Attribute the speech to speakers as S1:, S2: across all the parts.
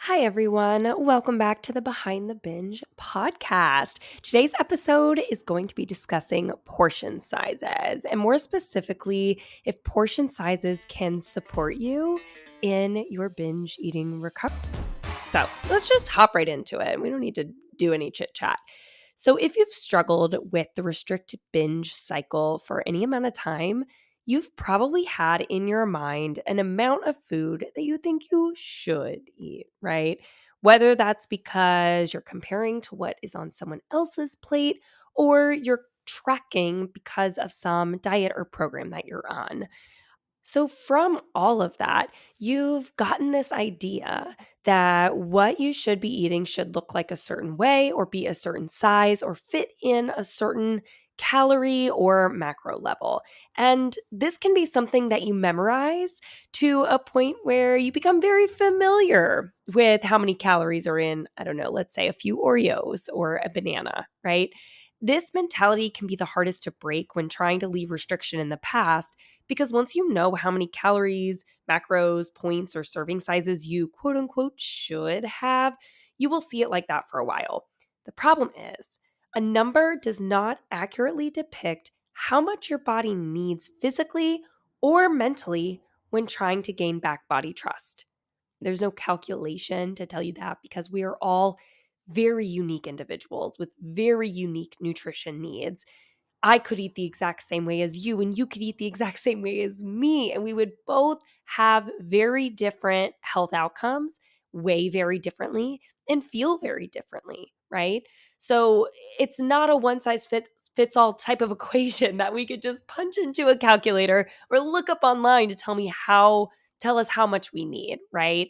S1: Hi, everyone. Welcome back to the Behind the Binge podcast. Today's episode is going to be discussing portion sizes, and more specifically, if portion sizes can support you in your binge eating recovery. So let's just hop right into it. We don't need to do any chit chat. So, if you've struggled with the restricted binge cycle for any amount of time, you've probably had in your mind an amount of food that you think you should eat, right? Whether that's because you're comparing to what is on someone else's plate or you're tracking because of some diet or program that you're on. So, from all of that, you've gotten this idea that what you should be eating should look like a certain way, or be a certain size, or fit in a certain calorie or macro level. And this can be something that you memorize to a point where you become very familiar with how many calories are in, I don't know, let's say a few Oreos or a banana, right? This mentality can be the hardest to break when trying to leave restriction in the past because once you know how many calories, macros, points, or serving sizes you quote unquote should have, you will see it like that for a while. The problem is, a number does not accurately depict how much your body needs physically or mentally when trying to gain back body trust. There's no calculation to tell you that because we are all very unique individuals with very unique nutrition needs. I could eat the exact same way as you, and you could eat the exact same way as me. And we would both have very different health outcomes, weigh very differently, and feel very differently, right? So it's not a fits all type of equation that we could just punch into a calculator or look up online to tell us how much we need, right?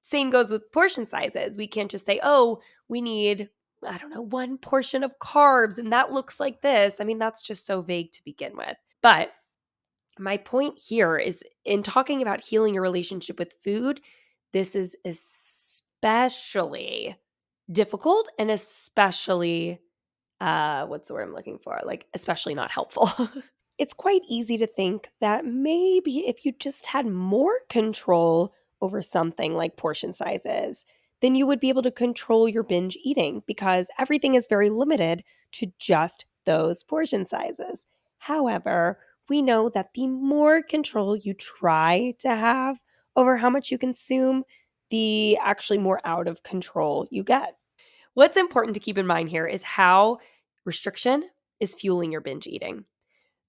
S1: Same goes with portion sizes. We can't just say, oh, we need I don't know, one portion of carbs and that looks like this. I mean, that's just so vague to begin with. But my point here is in talking about healing your relationship with food, this is especially difficult and especially what's the word I'm looking for? Like especially not helpful. It's quite easy to think that maybe if you just had more control over something like portion sizes, then you would be able to control your binge eating because everything is very limited to just those portion sizes. However, we know that the more control you try to have over how much you consume, the actually more out of control you get. What's important to keep in mind here is how restriction is fueling your binge eating.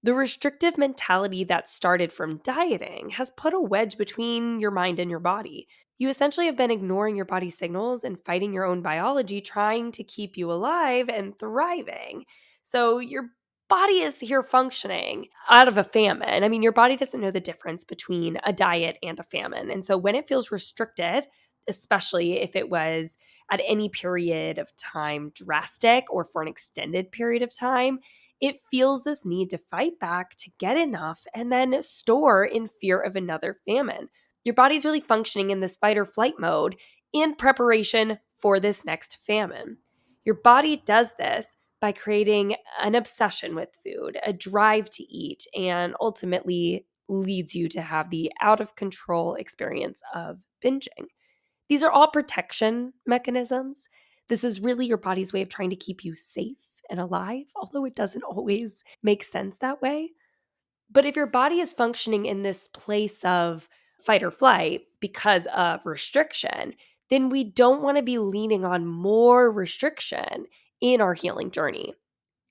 S1: The restrictive mentality that started from dieting has put a wedge between your mind and your body. You essentially have been ignoring your body's signals and fighting your own biology, trying to keep you alive and thriving. So your body is here functioning out of a famine. I mean, your body doesn't know the difference between a diet and a famine. And so when it feels restricted, especially if it was at any period of time drastic or for an extended period of time, it feels this need to fight back to get enough and then store in fear of another famine. Your body's really functioning in this fight or flight mode in preparation for this next famine. Your body does this by creating an obsession with food, a drive to eat, and ultimately leads you to have the out of control experience of binging. These are all protection mechanisms. This is really your body's way of trying to keep you safe and alive, although it doesn't always make sense that way. But if your body is functioning in this place of fight or flight because of restriction, then we don't want to be leaning on more restriction in our healing journey.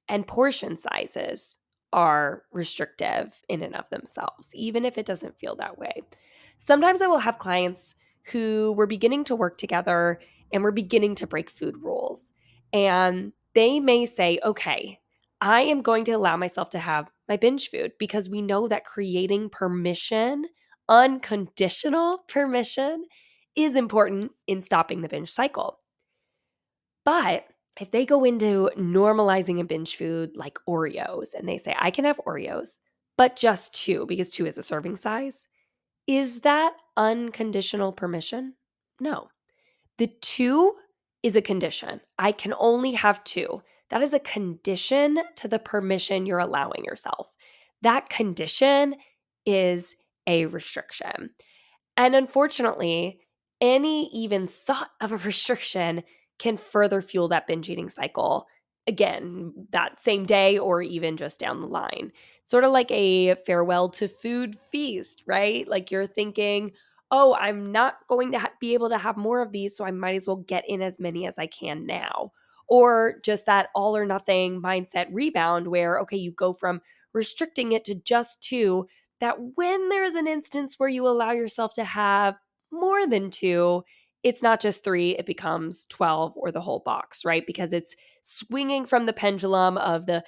S1: And portion sizes are restrictive in and of themselves, even if it doesn't feel that way. Sometimes I will have clients who were beginning to work together and we're beginning to break food rules. And they may say, okay, I am going to allow myself to have my binge food because we know that creating permission, unconditional permission, is important in stopping the binge cycle. But if they go into normalizing a binge food like Oreos and they say, I can have Oreos, but just two because two is a serving size, is that unconditional permission? No. The two is a condition. I can only have two. That is a condition to the permission you're allowing yourself. That condition is a restriction. And unfortunately, any even thought of a restriction can further fuel that binge eating cycle. Again, that same day or even just down the line. Sort of like a farewell to food feast, right? Like you're thinking, oh, I'm not going to be able to have more of these, so I might as well get in as many as I can now. Or just that all or nothing mindset rebound where, okay, you go from restricting it to just two, that when there's an instance where you allow yourself to have more than two, it's not just three, it becomes 12 or the whole box, right? Because it's swinging from the pendulum of the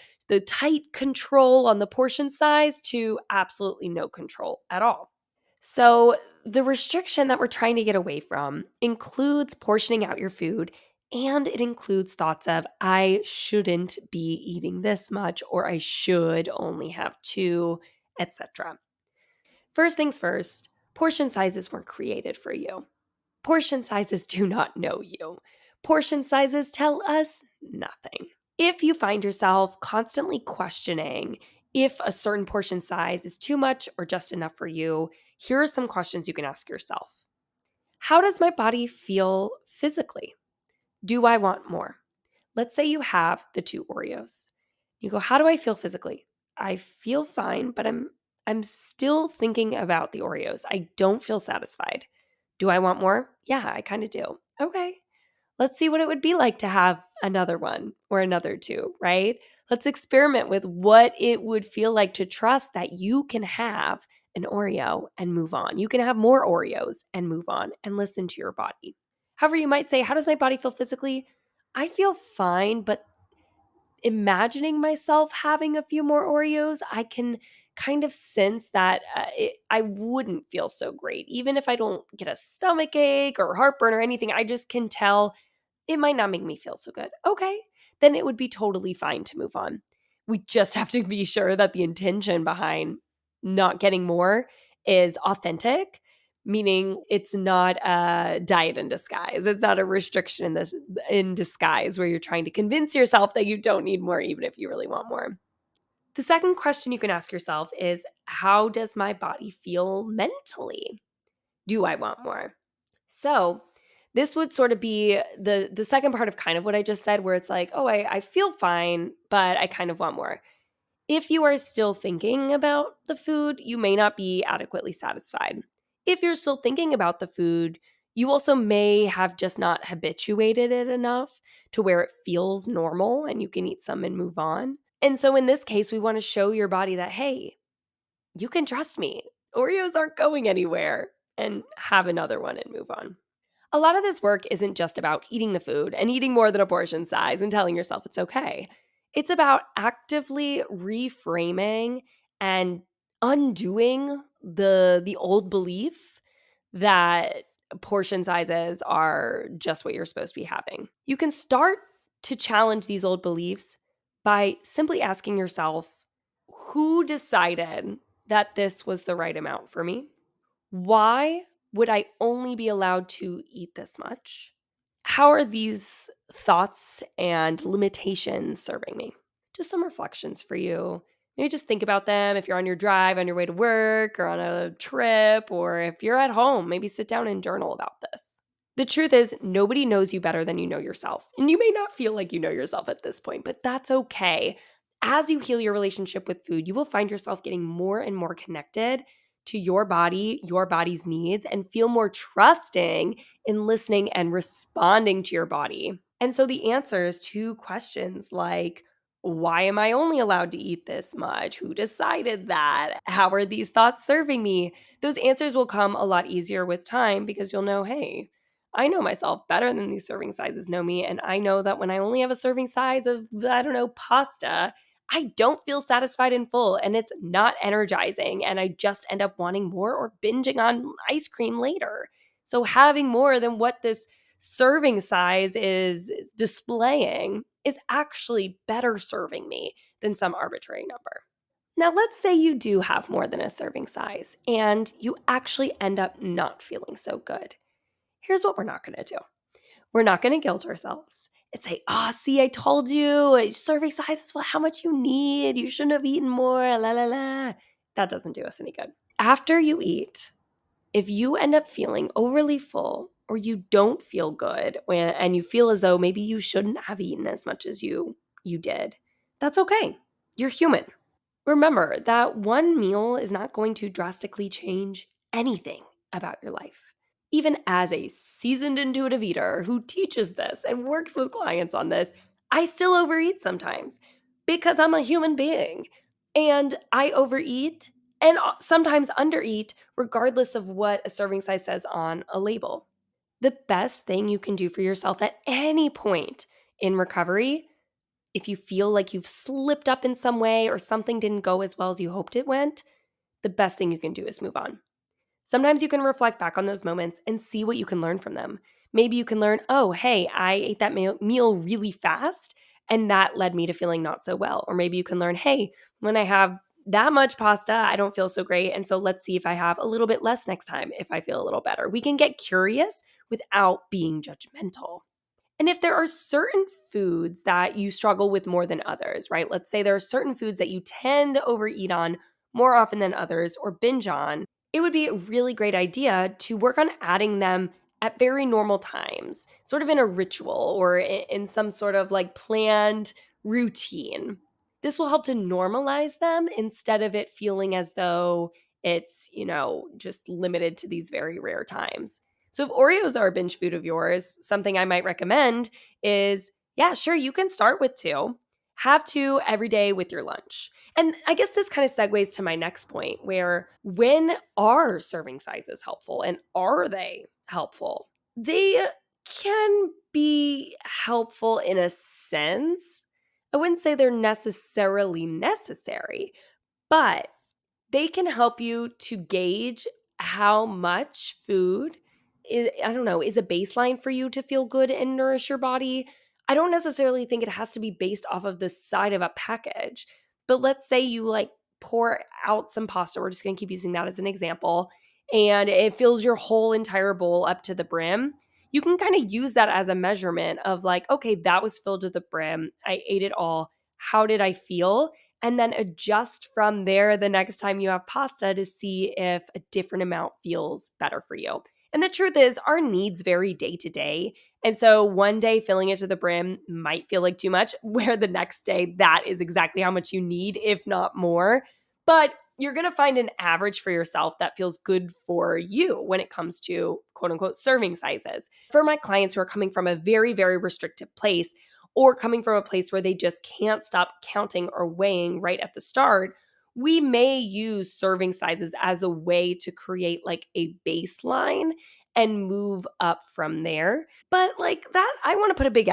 S1: tight control on the portion size to absolutely no control at all. So, the restriction that we're trying to get away from includes portioning out your food, and it includes thoughts of, I shouldn't be eating this much, or I should only have two, etc. First things first, portion sizes weren't created for you. Portion sizes do not know you. Portion sizes tell us nothing. If you find yourself constantly questioning if a certain portion size is too much or just enough for you, here are some questions you can ask yourself. How does my body feel physically? Do I want more? Let's say you have the two Oreos. You go, how do I feel physically? I feel fine, but I'm still thinking about the Oreos. I don't feel satisfied. Do I want more? Yeah, I kind of do. Okay. Let's see what it would be like to have another one or another two, right? Let's experiment with what it would feel like to trust that you can have an Oreo and move on. You can have more Oreos and move on and listen to your body. However, you might say, how does my body feel physically? I feel fine, but imagining myself having a few more Oreos, I can kind of sense that I wouldn't feel so great. Even if I don't get a stomach ache or heartburn or anything, I just can tell it might not make me feel so good. Okay, then it would be totally fine to move on. We just have to be sure that the intention behind not getting more is authentic, meaning it's not a diet in disguise. It's not a restriction in disguise where you're trying to convince yourself that you don't need more even if you really want more. The second question you can ask yourself is, how does my body feel mentally? Do I want more? So, this would sort of be the second part of kind of what I just said, where it's like, oh, I feel fine, but I kind of want more. If you are still thinking about the food, you may not be adequately satisfied. If you're still thinking about the food, you also may have just not habituated it enough to where it feels normal and you can eat some and move on. And so in this case, we want to show your body that, hey, you can trust me. Oreos aren't going anywhere, and have another one and move on. A lot of this work isn't just about eating the food and eating more than a portion size and telling yourself it's okay. It's about actively reframing and undoing the old belief that portion sizes are just what you're supposed to be having. You can start to challenge these old beliefs by simply asking yourself, who decided that this was the right amount for me? Why would I only be allowed to eat this much? How are these thoughts and limitations serving me? Just some reflections for you. Maybe just think about them if you're on your drive, on your way to work, or on a trip, or if you're at home, maybe sit down and journal about this. The truth is, nobody knows you better than you know yourself. And you may not feel like you know yourself at this point, but that's okay. As you heal your relationship with food, you will find yourself getting more and more connected to your body, your body's needs, and feel more trusting in listening and responding to your body. And so the answers to questions like, why am I only allowed to eat this much? Who decided that? How are these thoughts serving me? Those answers will come a lot easier with time because you'll know, hey, I know myself better than these serving sizes know me. And I know that when I only have a serving size of, I don't know, pasta, I don't feel satisfied and full, and it's not energizing, and I just end up wanting more or binging on ice cream later. So having more than what this serving size is displaying is actually better serving me than some arbitrary number. Now, let's say you do have more than a serving size and you actually end up not feeling so good. Here's what we're not going to do. We're not going to guilt ourselves and say, oh, see, I told you, serving size is how much you need. You shouldn't have eaten more, la, la, la. That doesn't do us any good. After you eat, if you end up feeling overly full or you don't feel good and you feel as though maybe you shouldn't have eaten as much as you did, that's okay. You're human. Remember that one meal is not going to drastically change anything about your life. Even as a seasoned intuitive eater who teaches this and works with clients on this, I still overeat sometimes because I'm a human being. And I overeat and sometimes undereat, regardless of what a serving size says on a label. The best thing you can do for yourself at any point in recovery, if you feel like you've slipped up in some way or something didn't go as well as you hoped it went, the best thing you can do is move on. Sometimes you can reflect back on those moments and see what you can learn from them. Maybe you can learn, oh, hey, I ate that meal really fast and that led me to feeling not so well. Or maybe you can learn, hey, when I have that much pasta, I don't feel so great. And so let's see if I have a little bit less next time if I feel a little better. We can get curious without being judgmental. And if there are certain foods that you struggle with more than others, right? Let's say there are certain foods that you tend to overeat on more often than others or binge on, it would be a really great idea to work on adding them at very normal times, sort of in a ritual or in some sort of like planned routine. This will help to normalize them instead of it feeling as though it's, just limited to these very rare times. So if Oreos are a binge food of yours, something I might recommend is, yeah, sure, you can start with two. Have two every day with your lunch. And I guess this kind of segues to my next point where when are serving sizes helpful and are they helpful? They can be helpful in a sense. I wouldn't say they're necessarily necessary, but they can help you to gauge how much food is a baseline for you to feel good and nourish your body. I don't necessarily think it has to be based off of the side of a package. But let's say you like pour out some pasta. We're just going to keep using that as an example. And it fills your whole entire bowl up to the brim. You can kind of use that as a measurement of like, okay, that was filled to the brim. I ate it all. How did I feel? And then adjust from there the next time you have pasta to see if a different amount feels better for you. And the truth is, our needs vary day to day. And so one day filling it to the brim might feel like too much, where the next day that is exactly how much you need, if not more. But you're going to find an average for yourself that feels good for you when it comes to quote unquote serving sizes. For my clients who are coming from a very, very restrictive place, or coming from a place where they just can't stop counting or weighing right at the start, we may use serving sizes as a way to create like a baseline and move up from there. But like that, I want to put a big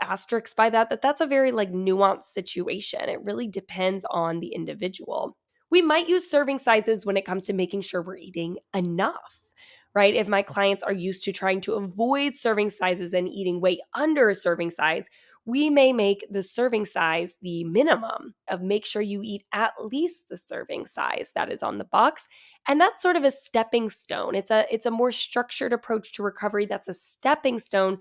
S1: asterisk by that's a very like nuanced situation. It really depends on the individual. We might use serving sizes when it comes to making sure we're eating enough. Right? If my clients are used to trying to avoid serving sizes and eating way under a serving size, we may make the serving size the minimum of make sure you eat at least the serving size that is on the box. And that's sort of a stepping stone. It's a more structured approach to recovery. That's a stepping stone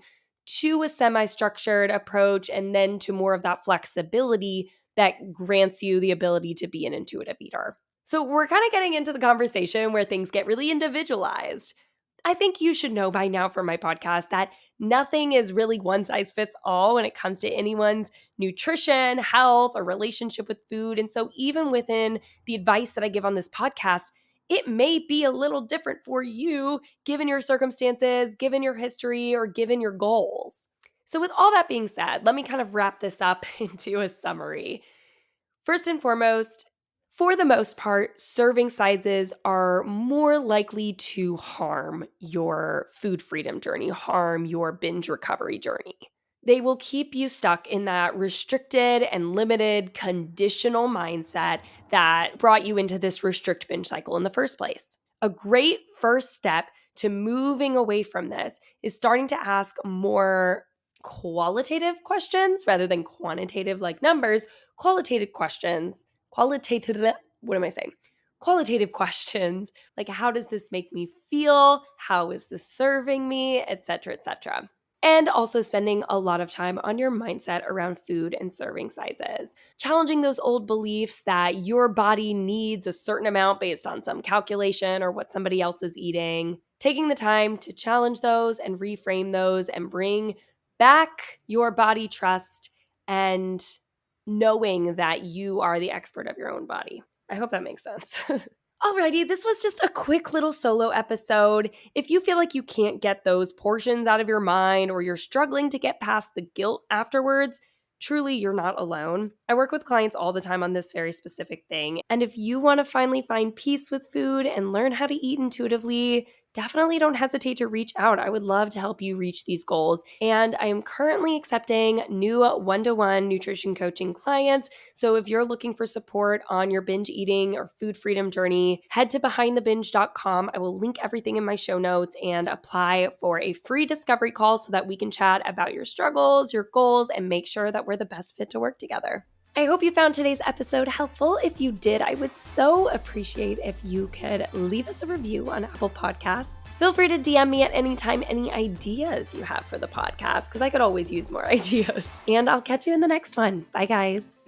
S1: to a semi-structured approach and then to more of that flexibility that grants you the ability to be an intuitive eater. So we're kind of getting into the conversation where things get really individualized. I think you should know by now from my podcast that nothing is really one size fits all when it comes to anyone's nutrition, health, or relationship with food. And so, even within the advice that I give on this podcast, it may be a little different for you given your circumstances, given your history, or given your goals. So, with all that being said, let me kind of wrap this up into a summary. First and foremost, for the most part, serving sizes are more likely to harm your food freedom journey, harm your binge recovery journey. They will keep you stuck in that restricted and limited conditional mindset that brought you into this restrict binge cycle in the first place. A great first step to moving away from this is starting to ask more qualitative questions rather than quantitative like numbers, qualitative questions, what am I saying? Qualitative questions like how does this make me feel? How is this serving me? Etc., etc. and also spending a lot of time on your mindset around food and serving sizes. Challenging those old beliefs that your body needs a certain amount based on some calculation or what somebody else is eating. Taking the time to challenge those and reframe those and bring back your body trust and knowing that you are the expert of your own body. I hope that makes sense. Alrighty, this was just a quick little solo episode. If you feel like you can't get those portions out of your mind or you're struggling to get past the guilt afterwards, truly you're not alone. I work with clients all the time on this very specific thing. And if you want to finally find peace with food and learn how to eat intuitively, definitely don't hesitate to reach out. I would love to help you reach these goals. And I am currently accepting new one-to-one nutrition coaching clients. So if you're looking for support on your binge eating or food freedom journey, head to behindthebinge.com. I will link everything in my show notes and apply for a free discovery call so that we can chat about your struggles, your goals, and make sure that we're the best fit to work together. I hope you found today's episode helpful. If you did, I would so appreciate if you could leave us a review on Apple Podcasts. Feel free to DM me at any time, any ideas you have for the podcast, because I could always use more ideas. And I'll catch you in the next one. Bye, guys.